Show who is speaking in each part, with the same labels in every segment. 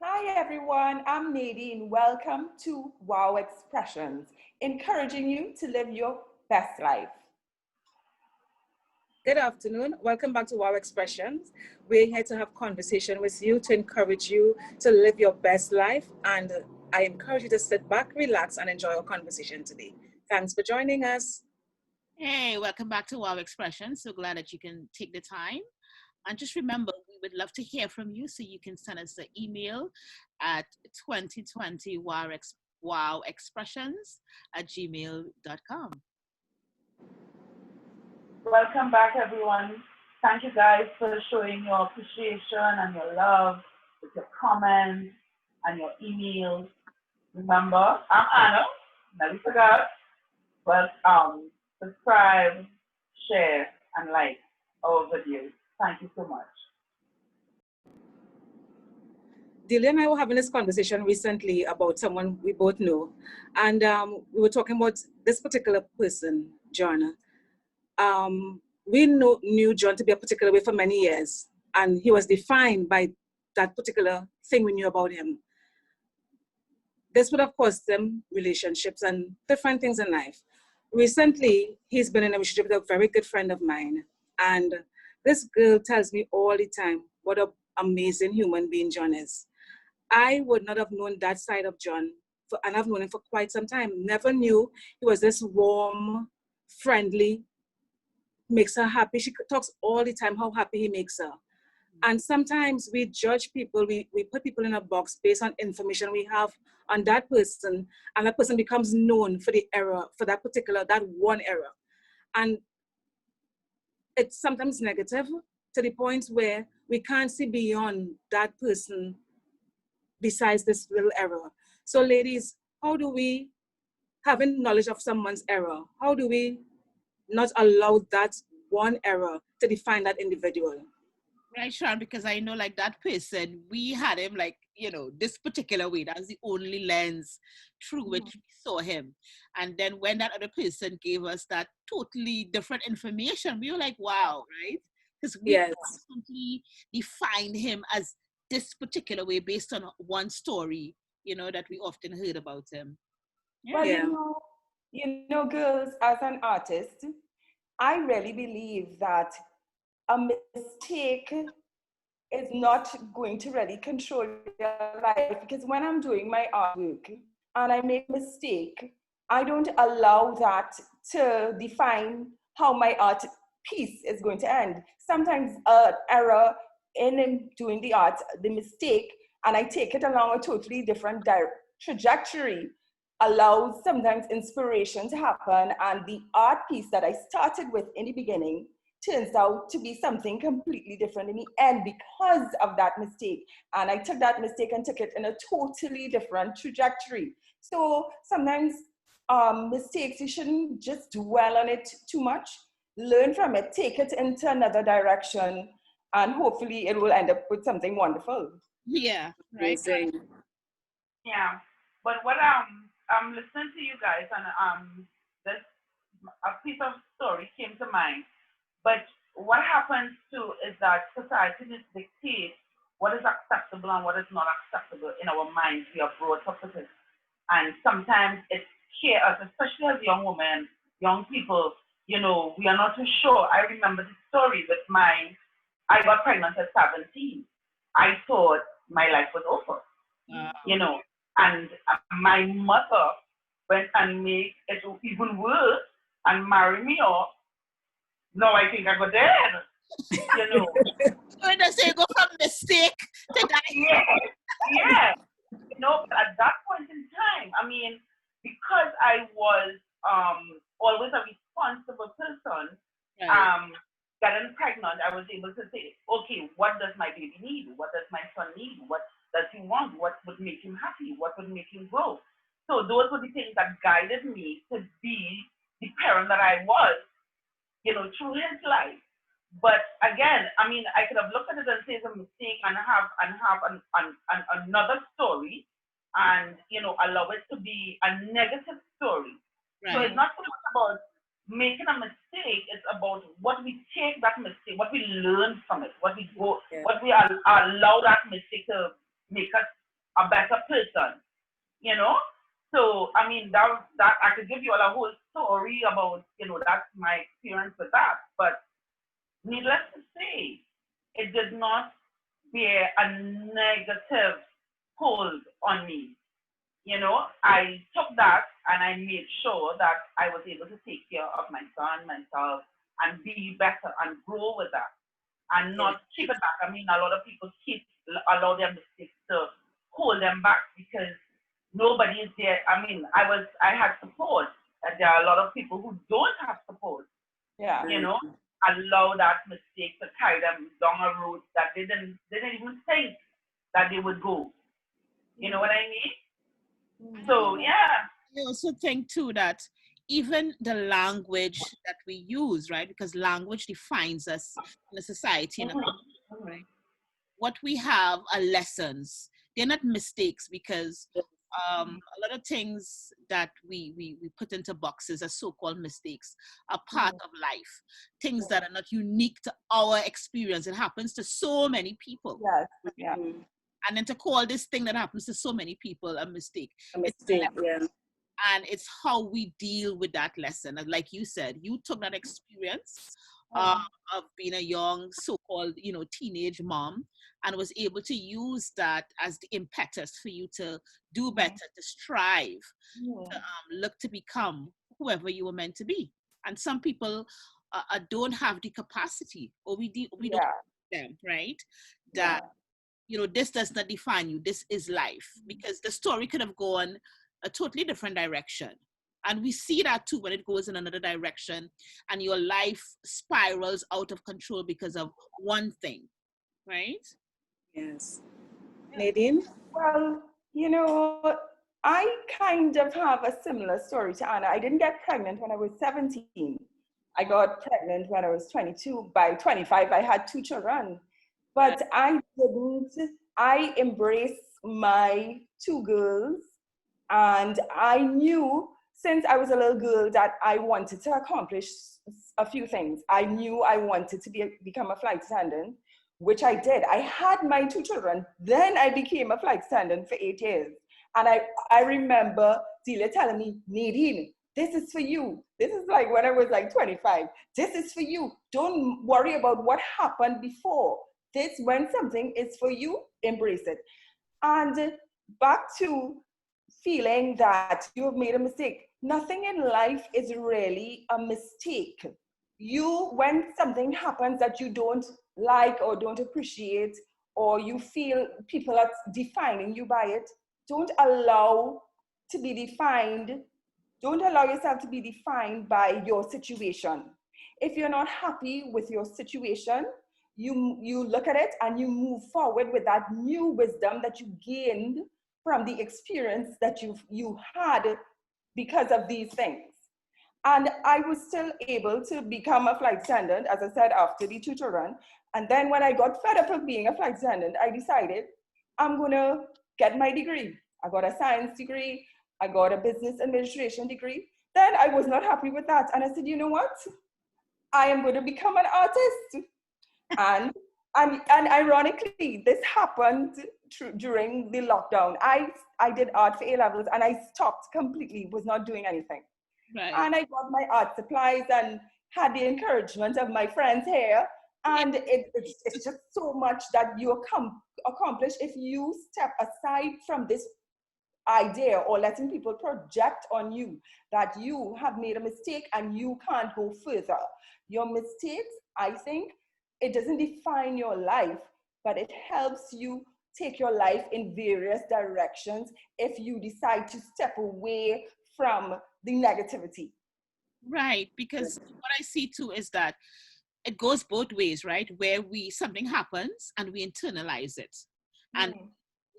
Speaker 1: Hi everyone, I'm Nadine. Welcome to WoWexpressions, encouraging you to live your best life.
Speaker 2: Good afternoon. Welcome back to WoWexpressions. We're here to have conversation with you to encourage you to live your best life. And I encourage you to sit back, relax, and enjoy our conversation today. Thanks for joining us.
Speaker 3: Hey, welcome back to Wow Expressions. So glad that you can take the time. And just remember, we would love to hear from you. So you can send us an email at 2020 wowexpressions at gmail.com.
Speaker 4: Welcome back, everyone. Thank you guys for showing your appreciation and your love with your comments and your emails. Remember, I'm Anna. Never forgot. But subscribe, share, and like our videos. Thank you so much.
Speaker 2: Delia and I were having this conversation recently about someone we both know. And we were talking about this particular person, John. We knew John to be a particular way for many years. And he was defined by that particular thing we knew about him. This would have caused them relationships and different things in life. Recently, he's been in a relationship with a very good friend of mine. And this girl tells me all the time what an amazing human being John is. I would not have known that side of John, and I've known him for quite some time. Never knew he was this warm, friendly, makes her happy. She talks all the time how happy he makes her. And sometimes we judge people, we put people in a box based on information we have on that person, and that person becomes known for the error, for that one error. And it's sometimes negative to the point where we can't see beyond that person besides this little error. So ladies, how do we, having knowledge of someone's error, how do we not allow that one error to define that individual?
Speaker 3: Right, Sean, because I know like that person, we had him like, this particular way. That's the only lens through which we saw him. And then when that other person gave us that totally different information, we were like, wow, right? Because we
Speaker 2: Yes.
Speaker 3: constantly defined him as this particular way based on one story, that we often heard about him.
Speaker 1: Well,
Speaker 3: Yeah.
Speaker 2: Yeah.
Speaker 1: girls, as an artist, I really believe that a mistake is not going to really control your life because when I'm doing my artwork and I make a mistake, I don't allow that to define how my art piece is going to end. Sometimes an error in doing the art, the mistake, and I take it along a totally different trajectory allows sometimes inspiration to happen, and the art piece that I started with in the beginning turns out to be something completely different in the end because of that mistake. And I took that mistake and took it in a totally different trajectory. So sometimes mistakes, you shouldn't just dwell on it too much. Learn from it, take it into another direction, and hopefully it will end up with something wonderful.
Speaker 3: Yeah, right.
Speaker 2: Amazing.
Speaker 4: Yeah. But what I'm listening to you guys and this a piece of story came to mind. But what happens too is that society dictates what is acceptable and what is not acceptable in our minds. We are brought up with it. And sometimes it scares us, especially as young women, young people, we are not too sure. I remember the story with I got pregnant at 17. I thought my life was over,
Speaker 3: Uh,
Speaker 4: you know, and my mother went and made it even worse and marry me off. No, I think I got dead, you know.
Speaker 3: when I say go from mistake to die.
Speaker 4: Yeah, yeah. But at that point in time, I mean, because I was always a responsible person,
Speaker 3: Right.
Speaker 4: um, getting pregnant, I was able to say, okay, what does my baby need? What does my son need? What does he want? What would make him happy? What would make him grow? So those were the things that guided me to be the parent that I was, through his life. But again, I mean, I could have looked at it and say it's a mistake and have another story, and allow it to be a negative story. So
Speaker 3: Right.
Speaker 4: it's not so much about making a mistake; it's about what we take that mistake, what we learn from it, what we
Speaker 2: Yeah.
Speaker 4: allow that mistake to make us a better person, you know? So, I mean, that I could give you all a whole story about, that's my experience with that. But needless to say, it did not bear a negative hold on me. I took that and I made sure that I was able to take care of my son, myself, and be better and grow with that and
Speaker 2: Yeah.
Speaker 4: not keep it back. I mean, a lot of people allow their mistakes to hold them back because nobody is there. I mean, I had support. And there are a lot of people who don't have support,
Speaker 1: Yeah.
Speaker 4: you know, allow that mistake to carry them down a road that they didn't even think that they would go. You know what I mean? So yeah.
Speaker 3: I also think too that even the language that we use, right? Because language defines us in a society, in a
Speaker 4: Mhm.
Speaker 3: right?
Speaker 4: Mhm.
Speaker 3: What we have are lessons. They're not mistakes because a lot of things that we put into boxes as so-called mistakes are part of life. Things that are not unique to our experience. It happens to so many people.
Speaker 1: Yes. Yeah.
Speaker 3: And then to call this thing that happens to so many people a mistake.
Speaker 2: A
Speaker 3: It's
Speaker 2: mistake, yeah.
Speaker 3: and it's how we deal with that lesson. And like you said, you took that experience of being a young so-called teenage mom and was able to use that as the impetus for you to do better, to strive, to look to become whoever you were meant to be. And some people don't have the capacity, or we don't
Speaker 1: Yeah.
Speaker 3: them, right,
Speaker 1: Yeah.
Speaker 3: that this does not define you. This is life. Because the story could have gone a totally different direction. And we see that too when it goes in another direction and your life spirals out of control because of one thing, right?
Speaker 2: Yes. Nadine?
Speaker 1: Well, I kind of have a similar story to Anna. I didn't get pregnant when I was 17. I got pregnant when I was 22. By 25, I had 2 children. But I embraced my 2 girls. And I knew since I was a little girl that I wanted to accomplish a few things. I knew I wanted to become a flight attendant, which I did. I had my 2 children. Then I became a flight attendant for 8 years. And I remember Delia telling me, Nadine, this is for you. This is like when I was like 25. This is for you. Don't worry about what happened before. When something is for you, embrace it. And back to feeling that you have made a mistake. Nothing in life is really a mistake. When something happens that you don't like or don't appreciate, or you feel people are defining you by it, don't allow to be defined, don't allow yourself to be defined by your situation. If you're not happy with your situation, you look at it and you move forward with that new wisdom that you gained from the experience that you had because of these things. And I was still able to become a flight attendant, as I said, after the 2 children. And then when I got fed up of being a flight attendant, I decided I'm gonna get my degree. I got a science degree, I got a business administration degree. Then I was not happy with that. And I said, you know what? I am going to become an artist. And and ironically, this happened during the lockdown. I did art for A levels and I stopped completely, was not doing anything.
Speaker 3: Right.
Speaker 1: And I got my art supplies and had the encouragement of my friends here. And it's just so much that you accomplish if you step aside from this idea or letting people project on you that you have made a mistake and you can't go further. Your mistakes, I think, it doesn't define your life, but it helps you take your life in various directions if you decide to step away from the negativity.
Speaker 3: Right. Because what I see too is that it goes both ways, right? Where something happens and we internalize it. And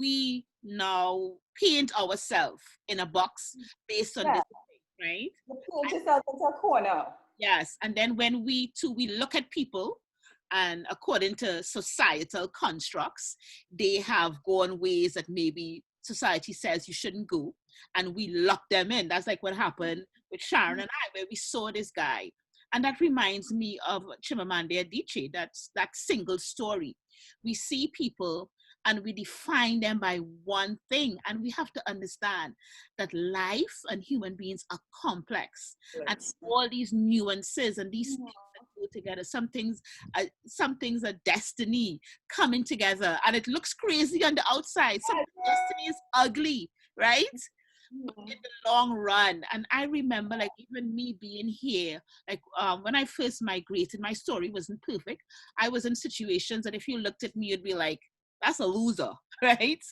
Speaker 3: we now paint ourselves in a box based on
Speaker 1: Yeah,
Speaker 3: this thing, right?
Speaker 1: you paint yourself into a corner.
Speaker 3: Yes. And then when we look at people and according to societal constructs, they have gone ways that maybe society says you shouldn't go, and we lock them in. That's like what happened with Sharon and I, where we saw this guy. And that reminds me of Chimamanda Adichie, that single story. We see people and we define them by one thing. And we have to understand that life and human beings are complex, and all these nuances and these things that go together. Some things are destiny coming together, and it looks crazy on the outside. Some destiny is ugly, right? But in the long run, and I remember, like, even me being here, like, when I first migrated, my story wasn't perfect. I was in situations that if you looked at me, you'd be like, that's a loser, right?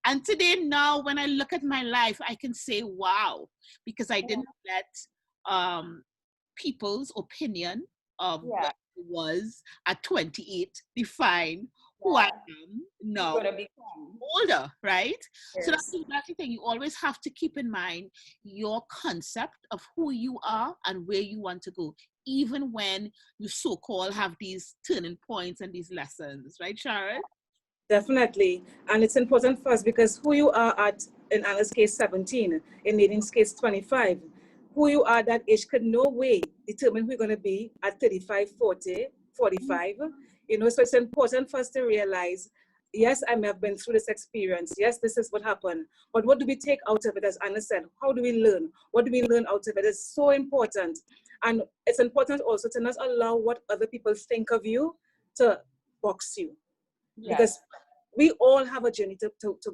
Speaker 3: And today, now, when I look at my life, I can say, wow, because I didn't let people's opinion of what I was at 28 define who I am now, older, right? So that's the thing. You always have to keep in mind your concept of who you are and where you want to go, even when you so-called have these turning points and these lessons, right, Sharon?
Speaker 2: Definitely. And it's important for us because who you are at, in Anna's case, 17, in Nadine's case, 25, who you are at that age could no way determine who you're going to be at 35, 40, 45. You know, so it's important for us to realize, yes, I may have been through this experience. Yes, this is what happened. But what do we take out of it? As Anna said, how do we learn? What do we learn out of it? It's so important. And it's important also to not allow what other people think of you to box you. Because we all have a journey to go, to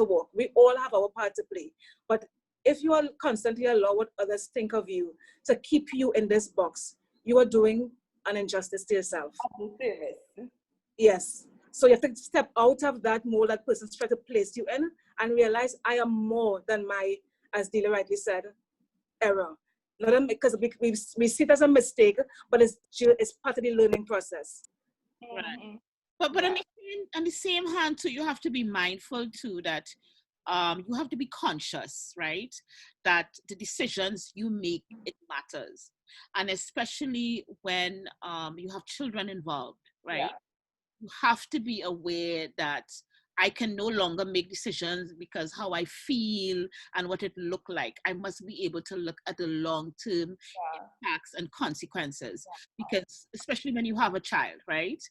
Speaker 2: walk. We all have our part to play. But if you are constantly allow what others think of you to keep you in this box, you are doing an injustice to yourself. Yes. So you have to step out of that mold that person's trying to place you in and realize I am more than my, as Delia rightly said, error. Not because we see it as a mistake, but it's part of the learning process.
Speaker 3: Right. But on the same hand too, you have to be mindful too that you have to be conscious, right? That the decisions you make, it matters. And especially when you have children involved, right? You have to be aware that I can no longer make decisions because how I feel and what it look like. I must be able to look at the long-term impacts and consequences, because especially when you have a child, right?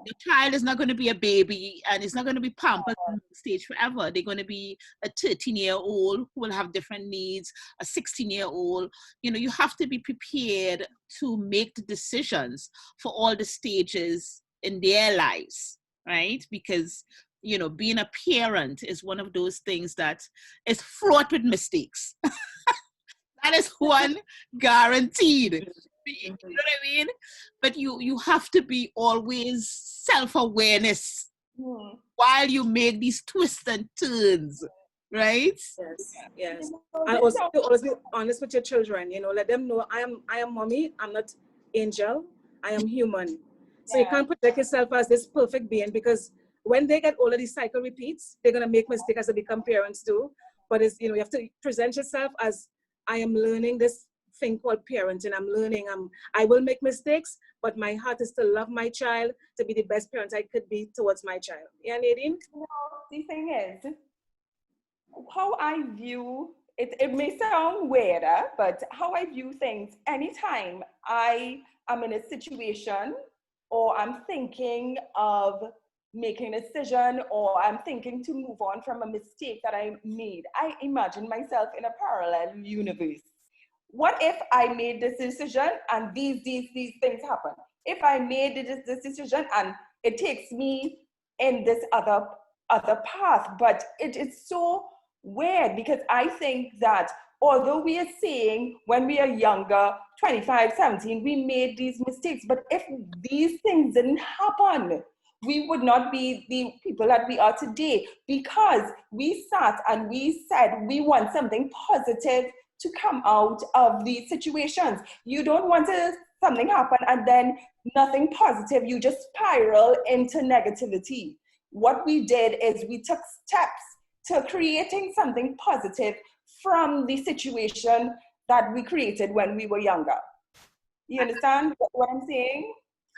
Speaker 3: Your child is not going to be a baby and it's not going to be pampered on the stage forever. They're going to be a 13-year-old who will have different needs, a 16-year-old. You know, you have to be prepared to make the decisions for all the stages in their lives, right? Because, you know, being a parent is one of those things that is fraught with mistakes. That is one guaranteed. You know what I mean? But you have to be always self-awareness while you make these twists and turns, right?
Speaker 2: Yes. And also always be honest with your children. You know, let them know I am mommy. I'm not angel. I am human. So you can't project yourself as this perfect being, because when they get older, the cycle repeats. They're gonna make mistakes as they become parents too. But it's, you know, you have to present yourself as I am learning this thing called parenting. I'm learning. I will make mistakes, but my heart is to love my child, to be the best parent I could be towards my child. Yeah, Nadine?
Speaker 1: No, the thing is, how I view it, it may sound weirder, but how I view things, anytime I am in a situation or I'm thinking of making a decision or I'm thinking to move on from a mistake that I made, I imagine myself in a parallel universe. What if I made this decision and these things happen? If I made this decision and it takes me in this other path, but it is so weird because I think that although we are saying when we are younger, 25, 17, we made these mistakes, but if these things didn't happen, we would not be the people that we are today, because we sat and we said we want something positive to come out of these situations. You don't want something happen and then nothing positive, you just spiral into negativity. What we did is we took steps to creating something positive from the situation that we created when we were younger. You understand what I'm saying?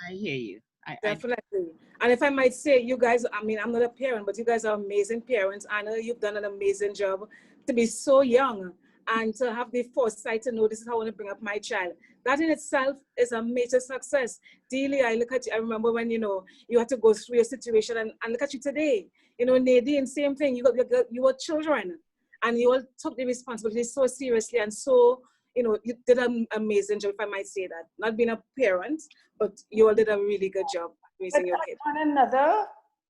Speaker 3: I hear you.
Speaker 2: Definitely. And if I might say, you guys, I mean, I'm not a parent, but you guys are amazing parents. I know you've done an amazing job to be so young and to have the foresight to know this is how I want to bring up my child. That in itself is a major success. Delia, I look at you, I remember when, you know, you had to go through your situation and look at you today. You know, Nadine, same thing. You were children, and you all took the responsibility so seriously, and so, you know, you did an amazing job, if I might say that. Not being a parent, but you all did a really good job
Speaker 1: But
Speaker 2: raising your kid.
Speaker 1: on another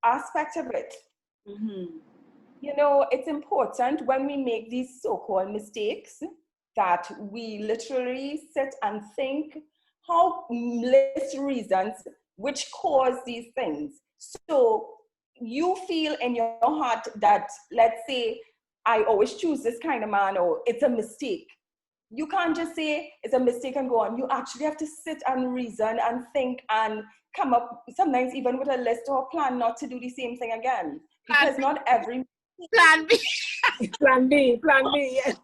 Speaker 1: aspect of it,
Speaker 2: Mm-hmm.
Speaker 1: you know, it's important when we make these so-called mistakes that we literally sit and think how list reasons which cause these things. So you feel in your heart that, let's say, I always choose this kind of man, or it's a mistake. You can't just say it's a mistake and go on. You actually have to sit and reason and think and come up, sometimes even with a list or a plan not to do the same thing again. Because not every
Speaker 3: Plan B.
Speaker 2: Plan B, yes.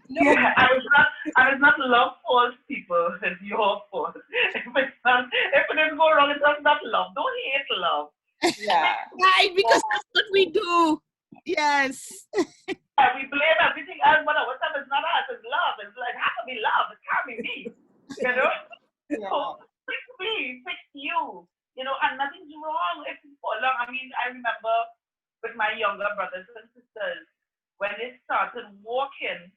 Speaker 1: no,
Speaker 4: Yeah, I was not love false people. It's your fault. If it didn't go wrong, it's not love. Don't hate love.
Speaker 1: yeah,
Speaker 3: Right, because that's what we do. Yes.
Speaker 4: Yeah, we blame everything else, but our time is not us. It's love. It's like, how can be love? It can't be me. You know?
Speaker 1: yeah,
Speaker 4: So fix me, fix you. You know, and nothing's wrong if you fall long. I mean, I remember with my younger brothers and sisters, when they started walking,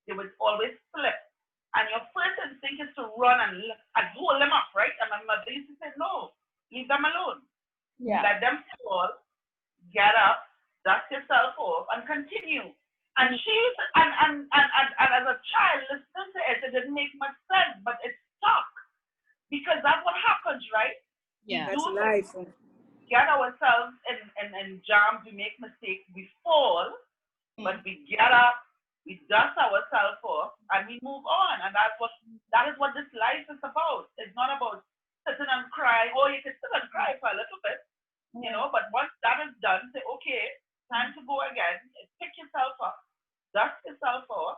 Speaker 4: they would always flip. And your first instinct is to run and hold them up, right? And my mother used to say, no, leave them alone.
Speaker 1: yeah,
Speaker 4: Let them fall, get up, dust yourself off, and continue. And and as a child, listening to it, it didn't make much sense, but it stuck. Because that's what happens, right? We
Speaker 3: Yeah.
Speaker 4: do
Speaker 2: That's
Speaker 4: things,
Speaker 2: life.
Speaker 4: get ourselves in jams, we make mistakes, we fall, but we get up, we dust ourselves off, and we move on. And that is what this life is about. It's not about sitting and crying. Oh, you can sit and cry for a little bit, you know, but once that is done, say, okay, time to go again. Pick yourself up, dust yourself off,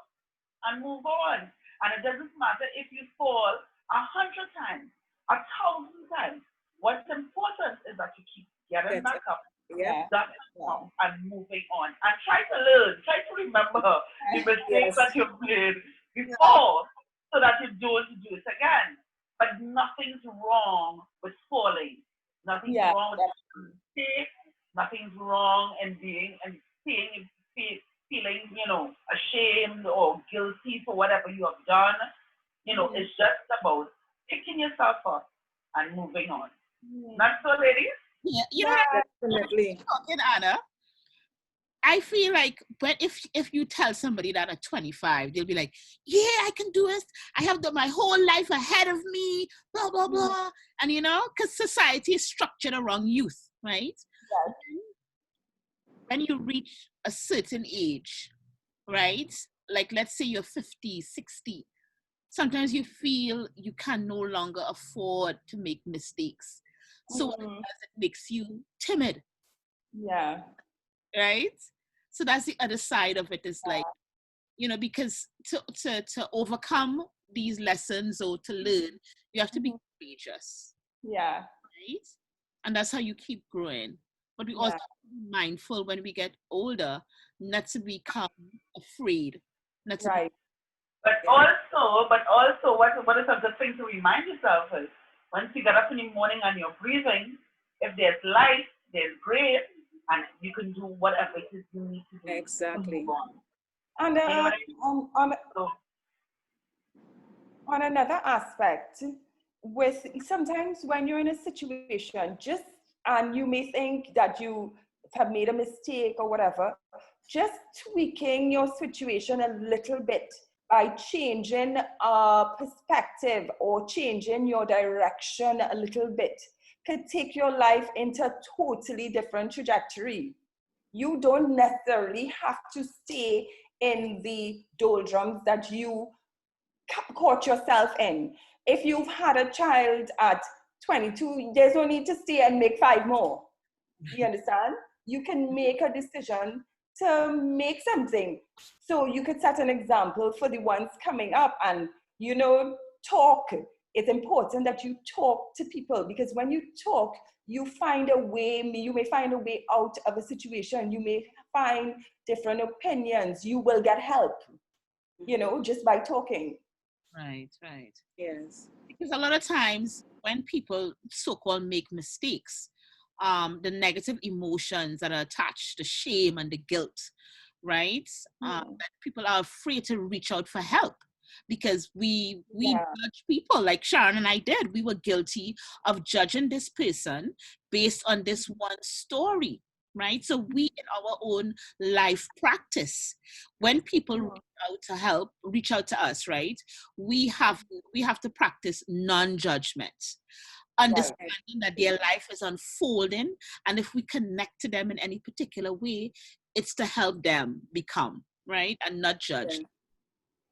Speaker 4: and move on. And it doesn't matter if you fall 100 times, 1,000 times. What's important is that you keep getting
Speaker 2: That's
Speaker 4: back up,
Speaker 2: Yeah.
Speaker 4: dusting off, and moving on. And try to learn, try to remember the mistakes
Speaker 2: Yes.
Speaker 4: that you've made before so that you don't do it again. But nothing's wrong with falling. Nothing's
Speaker 1: yeah,
Speaker 4: wrong with mistake. Nothing's wrong in being and feeling, you know, ashamed or guilty for whatever you have done. You know, it's just about picking yourself up and moving on. Not so, ladies?
Speaker 3: Yeah. You know,
Speaker 2: Definitely.
Speaker 3: talking, Anna, I feel like, but if you tell somebody that at 25, they'll be like, yeah, I can do it. I have my whole life ahead of me, blah, blah, blah. And, you know, because society is structured around youth, right? When you reach a certain age, right? Like, let's say you're 50, 60. Sometimes you feel you can no longer afford to make mistakes. So what it does, it makes you timid,
Speaker 1: yeah,
Speaker 3: right? So that's the other side of it, is like, you know, because to overcome these lessons or to learn, you have to be courageous,
Speaker 1: yeah,
Speaker 3: right? And that's how you keep growing. But we also have to be mindful when we get older not to become afraid, not to
Speaker 1: right,
Speaker 4: But also, what is a good thing to remind yourself is once you get up in the morning and you're breathing, if there's life, there's grace, and you can do whatever it is you need to do.
Speaker 2: Exactly.
Speaker 4: To move on.
Speaker 1: and
Speaker 4: You know what I mean? So,
Speaker 1: on another aspect, with sometimes when you're in a situation, just and you may think that you have made a mistake or whatever, just tweaking your situation a little bit by changing a perspective or changing your direction a little bit could take your life into a totally different trajectory. You don't necessarily have to stay in the doldrums that you caught yourself in. If you've had a child at 22, there's no need to stay and make 5 more. You understand? You can make a decision to make something. So you could set an example for the ones coming up and, you know, talk. It's important that you talk to people, because when you talk, you find a way, you may find a way out of a situation. You may find different opinions. You will get help, you know, just by talking.
Speaker 3: Right, right.
Speaker 2: Yes.
Speaker 3: Because a lot of times when people so-called make mistakes, the negative emotions that are attached, the shame and the guilt, right? That people are afraid to reach out for help because we judge people like Sharon and I did. We were guilty of judging this person based on this one story, right? So we in our own life practice, when people reach out to us, right? We have to practice non-judgment, understanding that their life is unfolding, and if we connect to them in any particular way, it's to help them become, right, and not judge.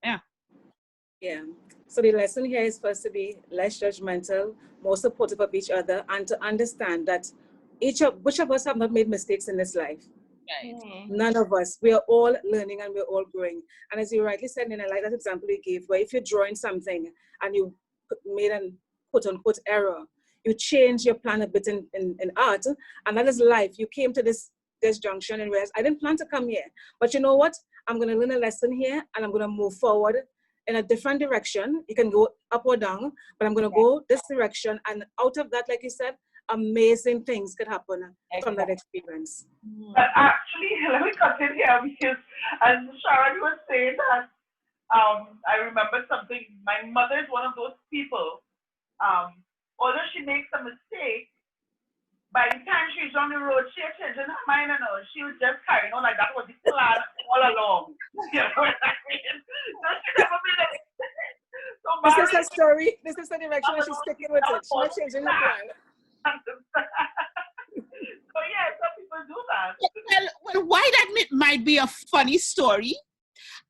Speaker 2: Yeah. So the lesson here is first to be less judgmental, more supportive of each other, and to understand that which of us have not made mistakes in this life.
Speaker 3: Right.
Speaker 2: None of us. We are all learning and we're all growing. And as you rightly said, Nina, like that example you gave, where if you're drawing something and you made an quote unquote error, you change your plan a bit in art, and that is life. You came to this junction and realized, I didn't plan to come here, but you know what? I'm going to learn a lesson here and I'm going to move forward in a different direction. You can go up or down, but I'm going to go this direction. And out of that, like you said, amazing things could happen from that experience.
Speaker 4: But actually, let me cut in here because as Sharon was saying that, I remember something. My mother is one of those people. Although she makes a mistake, by the time she's on the road, she changing her mind and all. She was just carrying on like that was the plan all along. You know what I mean? So she never made a mistake. So
Speaker 2: this is her story. This is the direction and she's sticking with it. She's not changing her plan.
Speaker 4: So yeah, some people do that.
Speaker 3: Well, why that might be a funny story,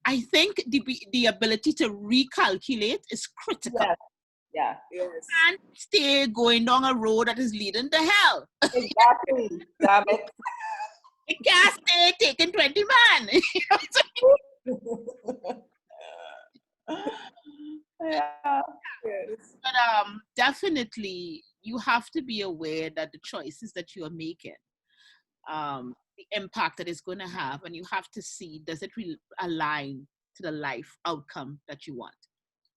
Speaker 3: I think the ability to recalculate is critical.
Speaker 1: Yes.
Speaker 3: And stay going down a road that is leading to hell.
Speaker 1: Exactly. Damn it.
Speaker 3: You can't stay taking 20 man.
Speaker 1: Yeah.
Speaker 3: But definitely you have to be aware that the choices that you are making, the impact that it's going to have, and you have to see, does it really align to the life outcome that you want?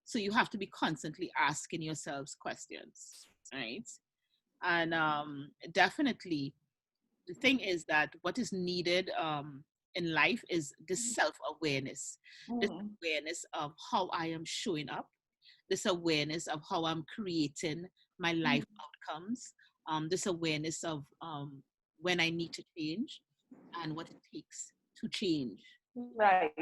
Speaker 3: So you have to be constantly asking yourselves questions, right? And definitely the thing is that what is needed in life is this self-awareness, this awareness of how I am showing up, this awareness of how I'm creating my life outcomes, this awareness of when I need to change and what it takes to change.
Speaker 1: Right.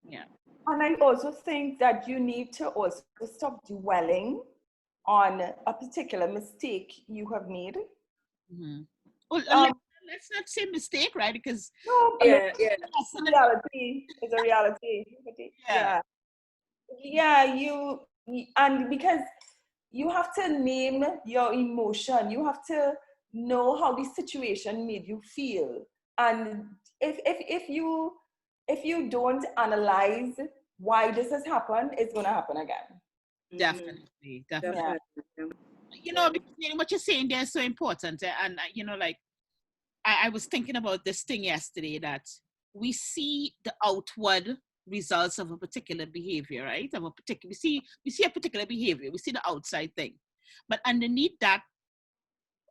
Speaker 3: Yeah.
Speaker 1: And I also think that you need to also stop dwelling on a particular mistake you have made.
Speaker 3: Mm-hmm. Well, let's not say mistake, right? Because
Speaker 1: no, it's a reality. It's a reality. And because you have to name your emotion, you have to know how the situation made you feel, and if you don't analyze why this has happened, it's going to happen again.
Speaker 3: Definitely.
Speaker 1: Yeah.
Speaker 3: You know, because what you're saying there is so important, and like I was thinking about this thing yesterday, that we see the outward results of a particular behavior, right? We see a particular behavior, we see the outside thing, but underneath that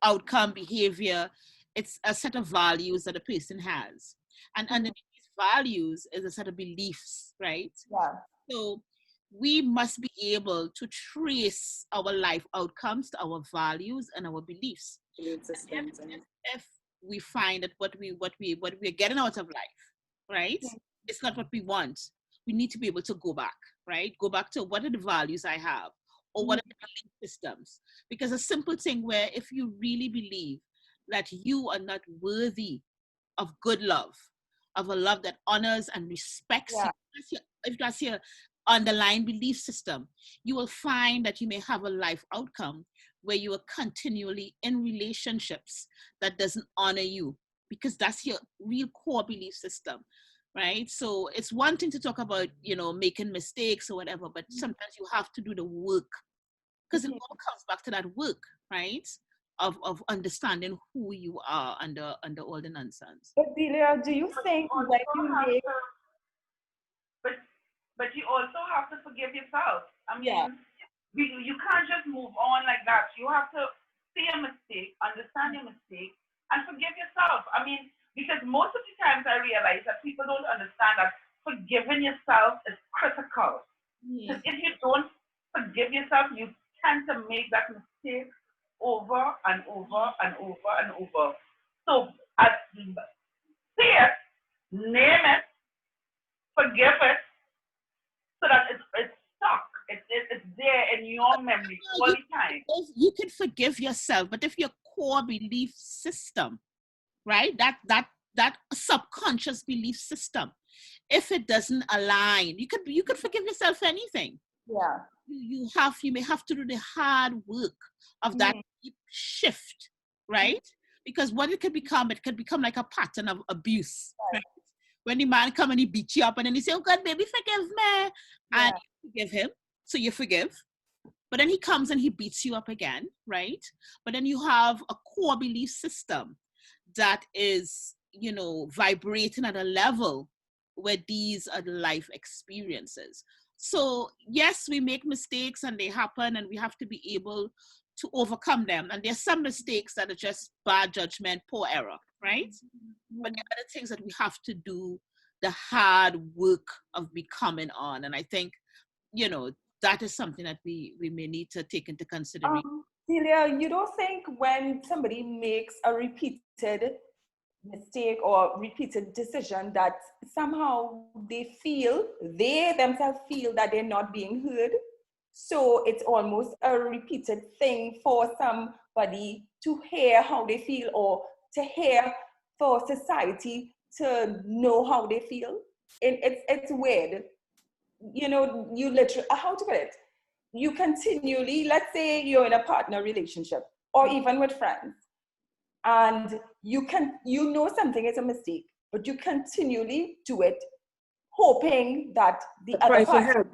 Speaker 3: outcome behavior, it's a set of values that a person has, and underneath these values is a set of beliefs, right?
Speaker 1: Yeah.
Speaker 3: So we must be able to trace our life outcomes to our values and our beliefs. If we find that what we're getting out of life, right, it's not what we want, we need to be able to go back, right? Go back to what are the values I have, or what are the belief systems. Because a simple thing where if you really believe that you are not worthy of good love, of a love that honors and respects you, if that's your underlying belief system, you will find that you may have a life outcome where you are continually in relationships that doesn't honor you, because that's your real core belief system, right? So it's one thing to talk about, making mistakes or whatever, but sometimes you have to do the work, because it all comes back to that work, right? Of understanding who you are under all the nonsense.
Speaker 1: But Delia, do you think when you make...
Speaker 4: But you also have to forgive yourself. I mean, you can't just move on like that. You have to see a mistake, understand your mistake, and forgive yourself. I mean, because most of the times I realize that people don't understand that forgiving yourself is critical. Because if you don't forgive yourself, you tend to make that mistake over and over and over and over. So, see it, name it, forgive it, so that it's stuck. It's there in your memory all the time.
Speaker 3: You can forgive yourself, but if your core belief system, right, that subconscious belief system, if it doesn't align, you could forgive yourself for anything.
Speaker 1: Yeah.
Speaker 3: You may have to do the hard work of that deep shift, right? Because what it could become like a pattern of abuse. Right? When the man come and he beat you up and then he say, "Oh God, baby, forgive me," and you forgive him, so you forgive. But then he comes and he beats you up again, right? But then you have a core belief system that is, vibrating at a level where these are the life experiences. So yes, we make mistakes and they happen and we have to be able to overcome them. And there's some mistakes that are just bad judgment, poor error, right? But there are other things that we have to do the hard work of becoming on. And I think, that is something that we may need to take into consideration.
Speaker 1: Celia, you don't think when somebody makes a repeated mistake or repeated decision that somehow they themselves feel that they're not being heard? So it's almost a repeated thing for somebody to hear how they feel, or to hear for society to know how they feel. It's weird. You literally, how to put it? You continually, let's say you're in a partner relationship or even with friends, and you know something is a mistake, but you continually do it, hoping that the other person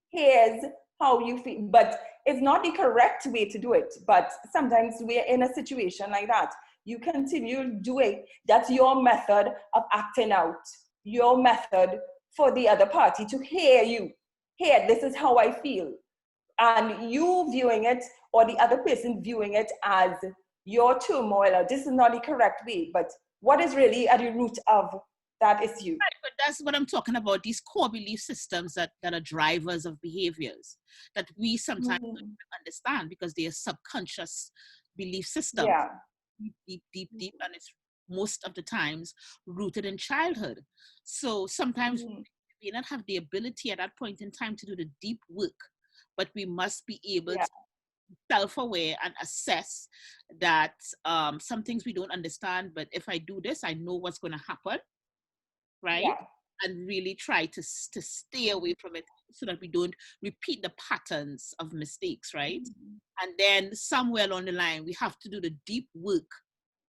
Speaker 1: hears how you feel. But it's not the correct way to do it. But sometimes we're in a situation like that. You continue doing, that's your method of acting out, your method for the other party to hear you. Here, this is how I feel. And you viewing it, or the other person viewing it as your turmoil, or this is not the correct way. But what is really at the root of that issue?
Speaker 3: Right, but that's what I'm talking about, these core belief systems that are drivers of behaviors that we sometimes don't understand because they are subconscious belief systems.
Speaker 1: Yeah.
Speaker 3: Deep, and it's most of the times rooted in childhood. So sometimes we may not have the ability at that point in time to do the deep work, but we must be able to be self-aware and assess that some things we don't understand, but if I do this, I know what's going to happen, right?
Speaker 1: Yeah.
Speaker 3: And really try to stay away from it so that we don't repeat the patterns of mistakes, right? And then somewhere along the line, we have to do the deep work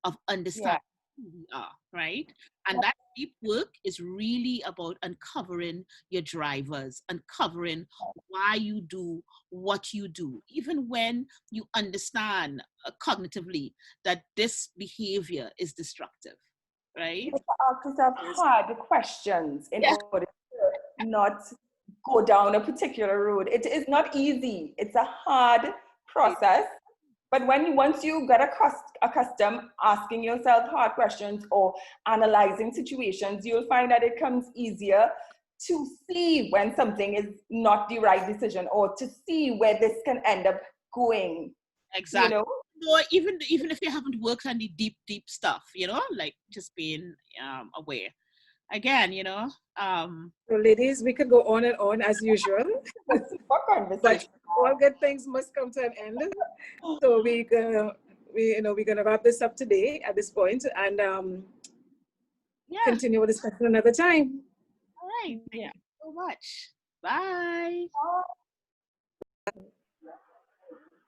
Speaker 3: of understanding who we are, right? And that deep work is really about uncovering your drivers, uncovering why you do what you do, even when you understand cognitively that this behavior is destructive, right?
Speaker 1: Ask yourself hard questions in order to not go down a particular road. It is not easy. It's a hard process. But once you get accustomed asking yourself hard questions or analyzing situations, you'll find that it comes easier to see when something is not the right decision, or to see where this can end up going.
Speaker 3: Exactly. Or even if you haven't worked on the deep stuff, like just being aware. Again,
Speaker 2: So ladies, we could go on and on as usual. But all good things must come to an end. So we're gonna wrap this up today at this point, and continue with discussion another time.
Speaker 3: All right. Thank you so much. Bye.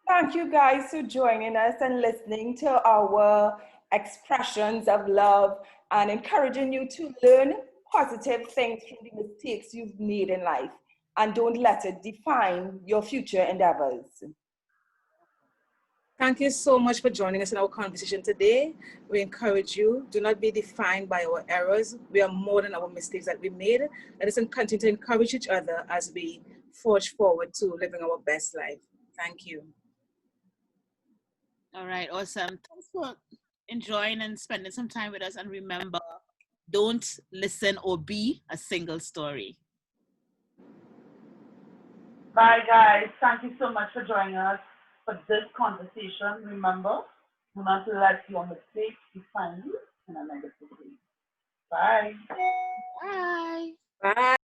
Speaker 1: Thank you guys for joining us and listening to our expressions of love, and encouraging you to learn positive things from the mistakes you've made in life, and don't let it define your future endeavors.
Speaker 2: Thank you so much for joining us in our conversation today. We encourage you, do not be defined by our errors. We are more than our mistakes that we made. Let us continue to encourage each other as we forge forward to living our best life. Thank you.
Speaker 3: All right, awesome. Thanks for enjoying and spending some time with us. And remember, don't listen or be a single story.
Speaker 4: Bye, guys. Thank you so much for joining us for this conversation. Remember, do not let your mistakes define you in a negative way. Bye.
Speaker 3: Bye.
Speaker 2: Bye.